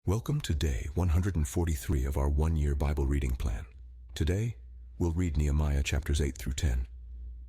Welcome to day 143 of our one-year Bible reading plan. Today, we'll read Nehemiah chapters 8 through 10.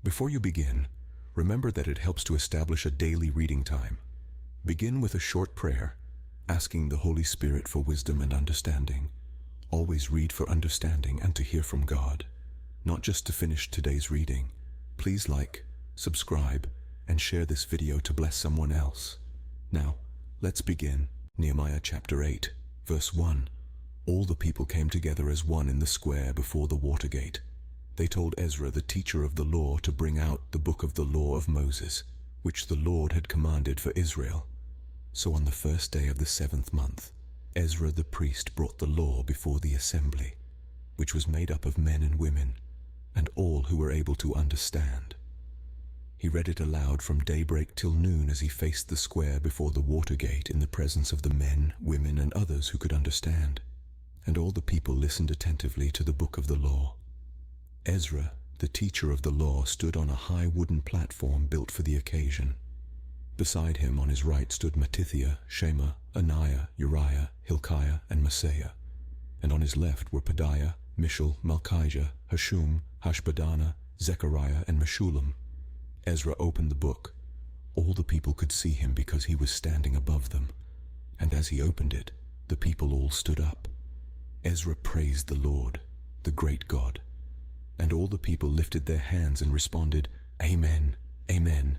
Before you begin, remember that it helps to establish a daily reading time. Begin with a short prayer, asking the Holy Spirit for wisdom and understanding. Always read for understanding and to hear from God. Not just to finish today's reading. Please like, subscribe, and share this video to bless someone else. Now, let's begin. Nehemiah chapter 8, verse 1. All the people came together as one in the square before the water gate. They told Ezra, the teacher of the law, to bring out the book of the law of Moses, which the Lord had commanded for Israel. So on the first day of the 7th month, Ezra the priest brought the law before the assembly, which was made up of men and women, and all who were able to understand. He read it aloud from daybreak till noon as he faced the square before the water gate in the presence of the men, women, and others who could understand. And all the people listened attentively to the book of the law. Ezra, the teacher of the law, stood on a high wooden platform built for the occasion. Beside him on his right stood Mattithiah, Shema, Ananiah, Uriah, Hilkiah, and Maaseiah. And on his left were Pedaiah, Mishael, Malchijah, Hashum, Hashbaddanah, Zechariah, and Meshullam. Ezra opened the book. All the people could see him because he was standing above them. And as he opened it, the people all stood up. Ezra praised the Lord, the great God. And all the people lifted their hands and responded, Amen, Amen.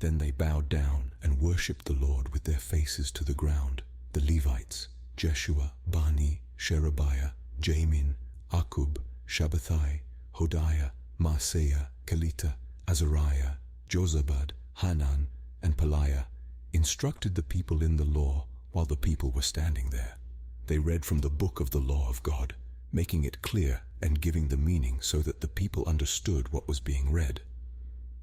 Then they bowed down and worshipped the Lord with their faces to the ground. The Levites, Jeshua, Bani, Sherebiah, Jamin, Akkub, Shabbathai, Hodiah, Maaseiah, Kelita, Azariah, Jozabad, Hanan, and Pelaiah, instructed the people in the law while the people were standing there. They read from the book of the law of God, making it clear and giving the meaning so that the people understood what was being read.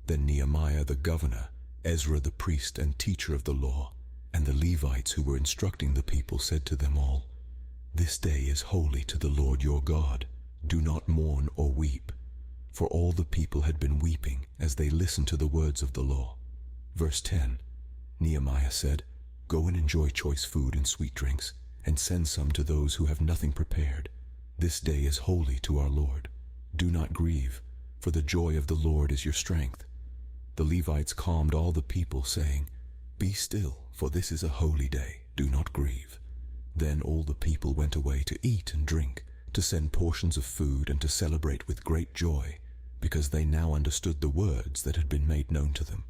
Then Nehemiah the governor, Ezra the priest and teacher of the law, and the Levites who were instructing the people said to them all, This day is holy to the Lord your God. Do not mourn or weep. For all the people had been weeping as they listened to the words of the law. Verse 10, Nehemiah said, Go and enjoy choice food and sweet drinks, and send some to those who have nothing prepared. This day is holy to our Lord. Do not grieve, for the joy of the Lord is your strength. The Levites calmed all the people, saying, Be still, for this is a holy day. Do not grieve. Then all the people went away to eat and drink, to send portions of food and to celebrate with great joy, because they now understood the words that had been made known to them.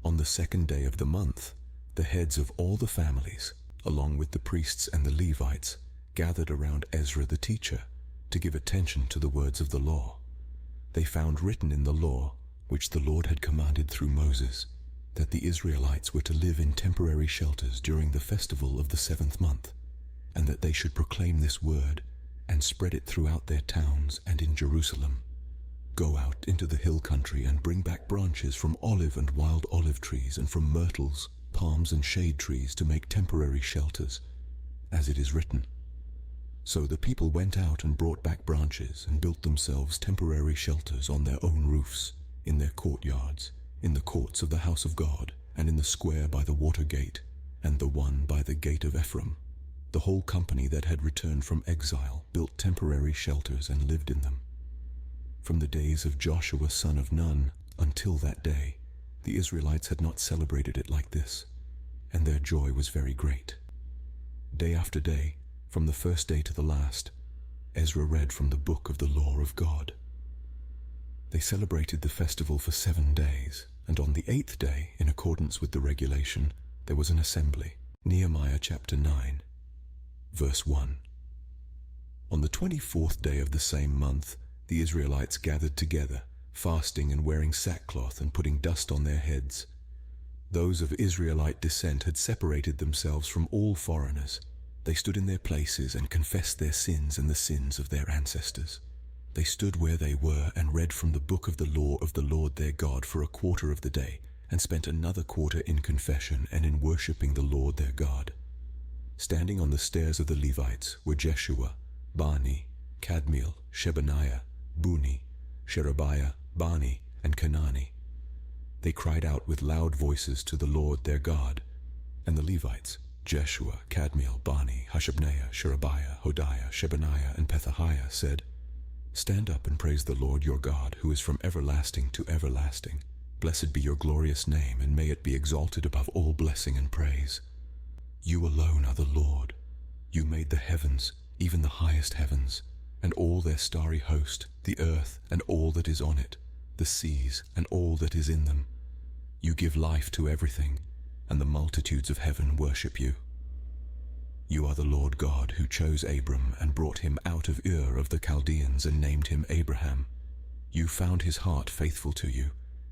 On the 2nd day of the month, the heads of all the families, along with the priests and the Levites, gathered around Ezra the teacher to give attention to the words of the law. They found written in the law, which the Lord had commanded through Moses, that the Israelites were to live in temporary shelters during the festival of the 7th month, and that they should proclaim this word and spread it throughout their towns and in Jerusalem. Go out into the hill country and bring back branches from olive and wild olive trees and from myrtles, palms and shade trees to make temporary shelters, as it is written. So the people went out and brought back branches and built themselves temporary shelters on their own roofs, in their courtyards, in the courts of the house of God, and in the square by the water gate, and the one by the gate of Ephraim. The whole company that had returned from exile built temporary shelters and lived in them. From the days of Joshua son of Nun until that day, the Israelites had not celebrated it like this, and their joy was very great. Day after day, from the first day to the last, Ezra read from the book of the law of God. They celebrated the festival for 7 days, and on the 8th day, in accordance with the regulation, there was an assembly. Nehemiah chapter 9, verse 1. On the 24th day of the same month, the Israelites gathered together, fasting and wearing sackcloth and putting dust on their heads. Those of Israelite descent had separated themselves from all foreigners. They stood in their places and confessed their sins and the sins of their ancestors. They stood where they were and read from the book of the law of the Lord their God for a quarter of the day, and spent another quarter in confession and in worshipping the Lord their God. Standing on the stairs of the Levites were Jeshua, Bani, Kadmiel, Shebaniah, Buni, Sherebiah, Bani, and Kenani. They cried out with loud voices to the Lord their God, and the Levites, Jeshua, Kadmiel, Bani, Hashabneiah, Sherebiah, Hodiah, Shebaniah, and Pethahiah, said, "Stand up and praise the Lord your God, who is from everlasting to everlasting. Blessed be your glorious name, and may it be exalted above all blessing and praise. You alone are the Lord. You made the heavens, even the highest heavens, and all their starry host, the earth and all that is on it, the seas and all that is in them. You give life to everything, and the multitudes of heaven worship you. You are the Lord God who chose Abram and brought him out of Ur of the Chaldeans and named him Abraham. You found his heart faithful to you,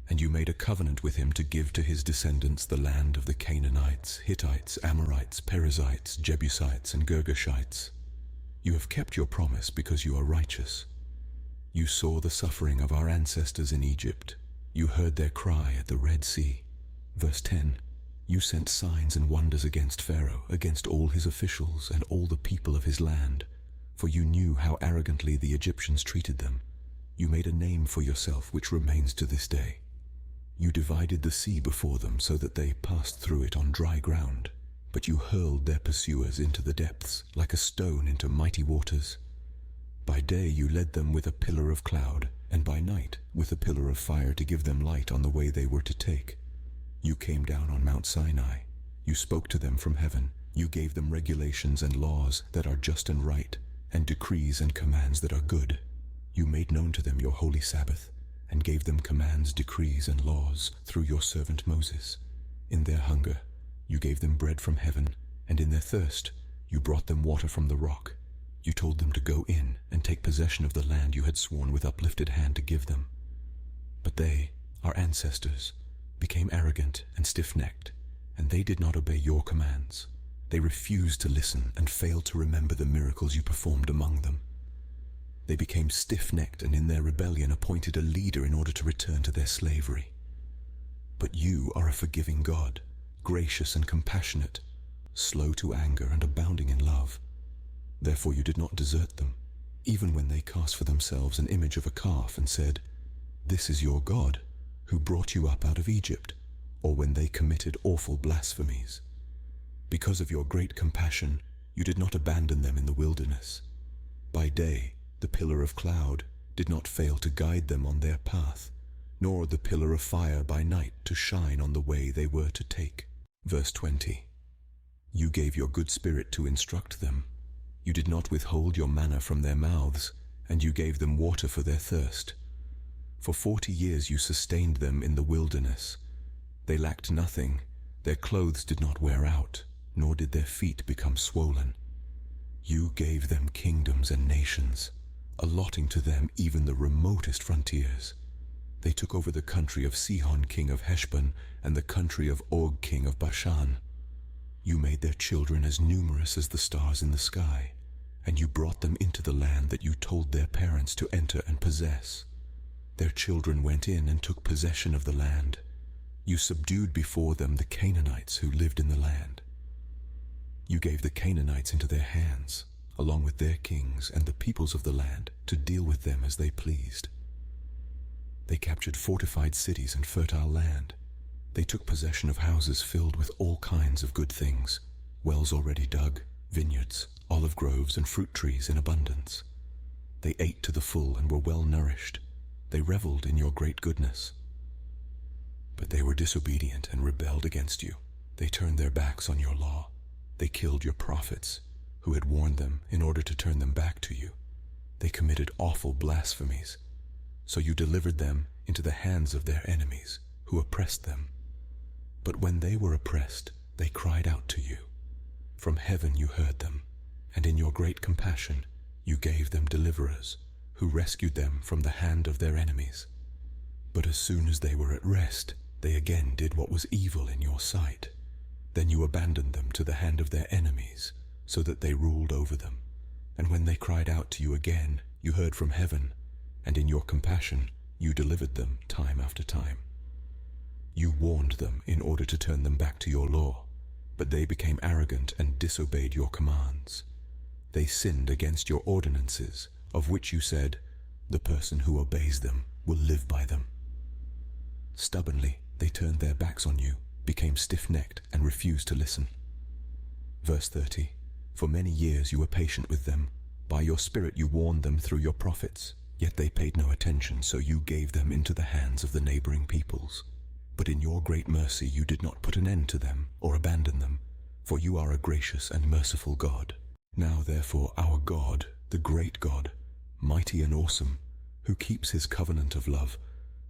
and you made a covenant with him to give to his descendants the land of the Canaanites, Hittites, Amorites, Perizzites, Jebusites, and Girgashites. You have kept your promise because you are righteous. You saw the suffering of our ancestors in Egypt. You heard their cry at the Red Sea." Verse 10. "You sent signs and wonders against Pharaoh, against all his officials and all the people of his land, for you knew how arrogantly the Egyptians treated them. You made a name for yourself which remains to this day. You divided the sea before them so that they passed through it on dry ground, but you hurled their pursuers into the depths, like a stone into mighty waters. By day you led them with a pillar of cloud, and by night with a pillar of fire to give them light on the way they were to take. You came down on Mount Sinai. You spoke to them from heaven. You gave them regulations and laws that are just and right, and decrees and commands that are good. You made known to them your holy Sabbath, and gave them commands, decrees, and laws through your servant Moses. In their hunger you gave them bread from heaven, and in their thirst you brought them water from the rock. You told them to go in and take possession of the land you had sworn with uplifted hand to give them. But they, our ancestors, became arrogant and stiff-necked, and they did not obey your commands. They refused to listen and failed to remember the miracles you performed among them. They became stiff-necked and in their rebellion appointed a leader in order to return to their slavery. But you are a forgiving God, gracious and compassionate, slow to anger and abounding in love. Therefore you did not desert them, even when they cast for themselves an image of a calf and said, 'This is your God, who brought you up out of Egypt,' or when they committed awful blasphemies. Because of your great compassion, you did not abandon them in the wilderness. By day, the pillar of cloud did not fail to guide them on their path, nor the pillar of fire by night to shine on the way they were to take." Verse 20. "You gave your good spirit to instruct them. You did not withhold your manna from their mouths, and you gave them water for their thirst. For 40 years you sustained them in the wilderness. They lacked nothing. Their clothes did not wear out, nor did their feet become swollen. You gave them kingdoms and nations, allotting to them even the remotest frontiers. They took over the country of Sihon king of Heshbon and the country of Og king of Bashan. You made their children as numerous as the stars in the sky, and you brought them into the land that you told their parents to enter and possess. Their children went in and took possession of the land. You subdued before them the Canaanites who lived in the land. You gave the Canaanites into their hands, along with their kings and the peoples of the land, to deal with them as they pleased. They captured fortified cities and fertile land. They took possession of houses filled with all kinds of good things, wells already dug, vineyards, olive groves, and fruit trees in abundance. They ate to the full and were well nourished. They reveled in your great goodness. But they were disobedient and rebelled against you. They turned their backs on your law. They killed your prophets, who had warned them in order to turn them back to you. They committed awful blasphemies. So you delivered them into the hands of their enemies, who oppressed them. But when they were oppressed, they cried out to you. From heaven you heard them, and in your great compassion you gave them deliverers, who rescued them from the hand of their enemies. But as soon as they were at rest, they again did what was evil in your sight. Then you abandoned them to the hand of their enemies, so that they ruled over them. And when they cried out to you again, you heard from heaven, and in your compassion you delivered them time after time. You warned them in order to turn them back to your law, but they became arrogant and disobeyed your commands. They sinned against your ordinances, of which you said, 'The person who obeys them will live by them.' Stubbornly they turned their backs on you, became stiff-necked, and refused to listen. Verse 30. For many years you were patient with them. By your spirit you warned them through your prophets. Yet they paid no attention, so you gave them into the hands of the neighboring peoples. But in your great mercy you did not put an end to them or abandon them, for you are a gracious and merciful God. Now therefore our God, the great God, mighty and awesome, who keeps his covenant of love,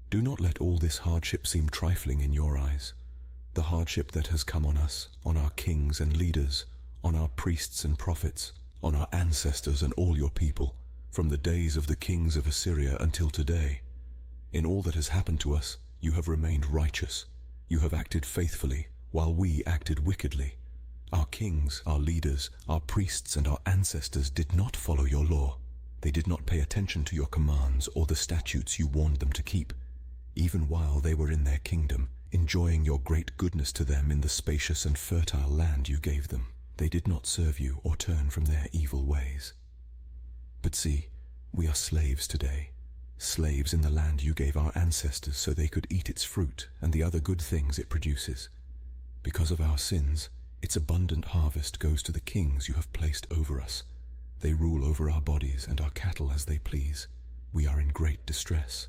do not let all this hardship seem trifling in your eyes. The hardship that has come on us, on our kings and leaders, on our priests and prophets, on our ancestors and all your people, from the days of the kings of Assyria until today. In all that has happened to us, you have remained righteous. You have acted faithfully, while we acted wickedly. Our kings, our leaders, our priests, and our ancestors did not follow your law. They did not pay attention to your commands or the statutes you warned them to keep, even while they were in their kingdom, enjoying your great goodness to them in the spacious and fertile land you gave them. They did not serve you or turn from their evil ways. But see, we are slaves today, slaves in the land you gave our ancestors so they could eat its fruit and the other good things it produces. Because of our sins, its abundant harvest goes to the kings you have placed over us. They rule over our bodies and our cattle as they please. We are in great distress.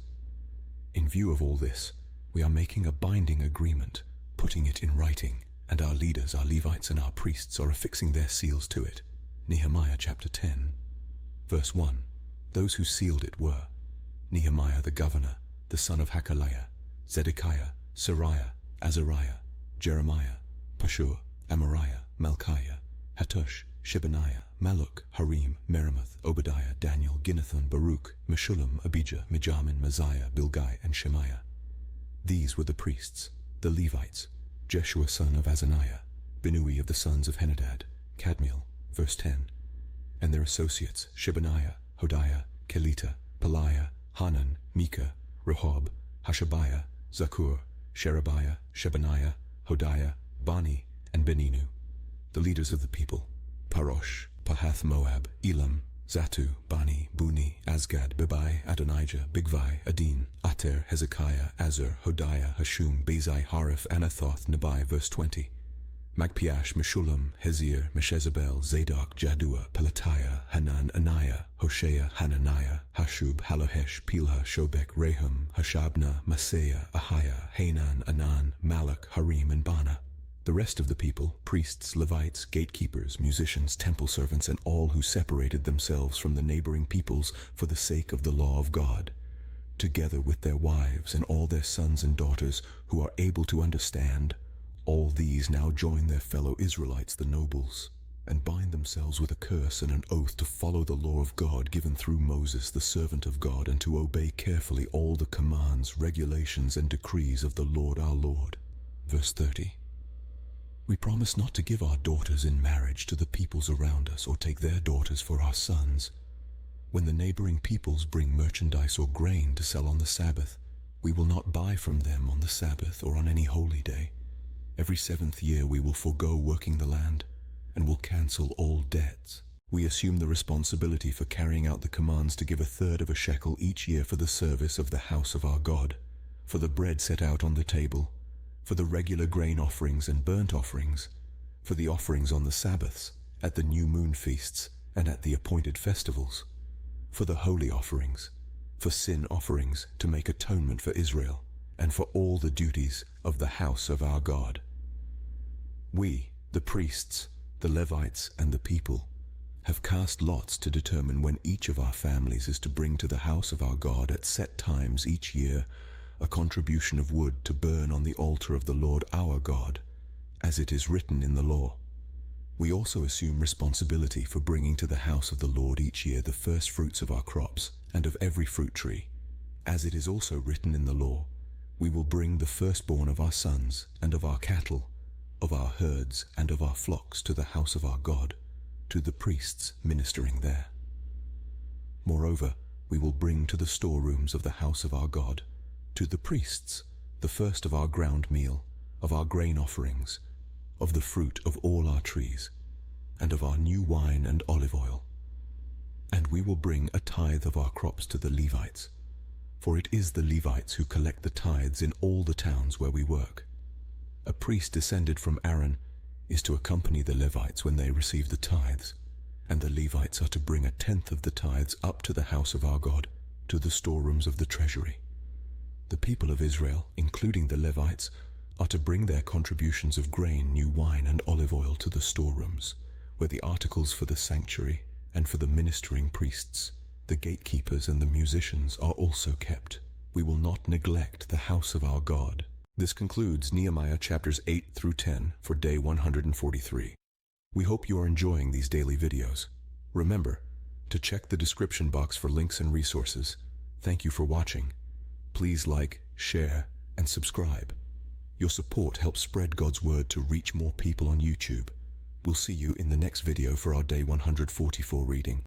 In view of all this, we are making a binding agreement, putting it in writing, and our leaders, our Levites, and our priests are affixing their seals to it. Nehemiah chapter 10. Verse 1. Those who sealed it were Nehemiah the governor, the son of Hakaliah, Zedekiah, Sariah, Azariah, Jeremiah, Pashur, Amariah, Malchiah, Hattush, Shebaniah, Maluk, Harim, Meremoth, Obadiah, Daniel, Ginnethon, Baruch, Meshullam, Abijah, Mijamin, Mazziah, Bilgai, and Shemaiah. These were the priests, the Levites, Jeshua son of Azaniah, Binnui of the sons of Henadad, Kadmiel, verse 10, and their associates, Shebaniah, Hodiah, Kelita, Peliah, Hanan, Micah, Rehob, Hashabiah, Zakur, Sherebiah, Shebaniah, Hodiah, Bani, and Beninu. The leaders of the people, Parosh, Pahath Moab, Elam, Zatu, Bani, Buni, Azgad, Bebai, Adonijah, Bigvai, Adin, Ater, Hezekiah, Azur, Hodiah, Hashum, Bezai, Harif, Anathoth, Nebai, verse 20. Magpiash, Meshullam, Hezir, Meshezabel, Zadok, Jaddua, Pelatiah, Hanan, Anaiah, Hoshea, Hananiah, Hashub, Halohesh, Pilha, Shobek, Rehum, Hashabna, Maaseiah, Ahiah, Hanan, Anan, Malak, Harim, and Bana. The rest of the people, priests, Levites, gatekeepers, musicians, temple servants, and all who separated themselves from the neighboring peoples for the sake of the law of God, together with their wives and all their sons and daughters who are able to understand, all these now join their fellow Israelites, the nobles, and bind themselves with a curse and an oath to follow the law of God given through Moses, the servant of God, and to obey carefully all the commands, regulations, and decrees of the Lord our Lord. Verse 30. We promise not to give our daughters in marriage to the peoples around us or take their daughters for our sons. When the neighboring peoples bring merchandise or grain to sell on the Sabbath, we will not buy from them on the Sabbath or on any holy day. Every 7th year we will forego working the land and will cancel all debts. We assume the responsibility for carrying out the commands to give 1/3 of a shekel each year for the service of the house of our God, for the bread set out on the table, for the regular grain offerings and burnt offerings, for the offerings on the Sabbaths, at the new moon feasts, and at the appointed festivals, for the holy offerings, for sin offerings to make atonement for Israel, and for all the duties of the house of our God. We, the priests, the Levites, and the people, have cast lots to determine when each of our families is to bring to the house of our God at set times each year a contribution of wood to burn on the altar of the Lord our God, as it is written in the law. We also assume responsibility for bringing to the house of the Lord each year the first fruits of our crops and of every fruit tree. As it is also written in the law, we will bring the firstborn of our sons and of our cattle, of our herds and of our flocks to the house of our God, to the priests ministering there. Moreover, we will bring to the storerooms of the house of our God, to the priests, the first of our ground meal, of our grain offerings, of the fruit of all our trees, and of our new wine and olive oil. And we will bring a tithe of our crops to the Levites, for it is the Levites who collect the tithes in all the towns where we work. A priest descended from Aaron is to accompany the Levites when they receive the tithes, and the Levites are to bring 1/10 of the tithes up to the house of our God, to the storerooms of the treasury. The people of Israel, including the Levites, are to bring their contributions of grain, new wine, and olive oil to the storerooms, where the articles for the sanctuary and for the ministering priests, the gatekeepers and the musicians are also kept. We will not neglect the house of our God. This concludes Nehemiah chapters 8 through 10 for day 143. We hope you are enjoying these daily videos. Remember to check the description box for links and resources. Thank you for watching. Please like, share, and subscribe. Your support helps spread God's word to reach more people on YouTube. We'll see you in the next video for our day 144 reading.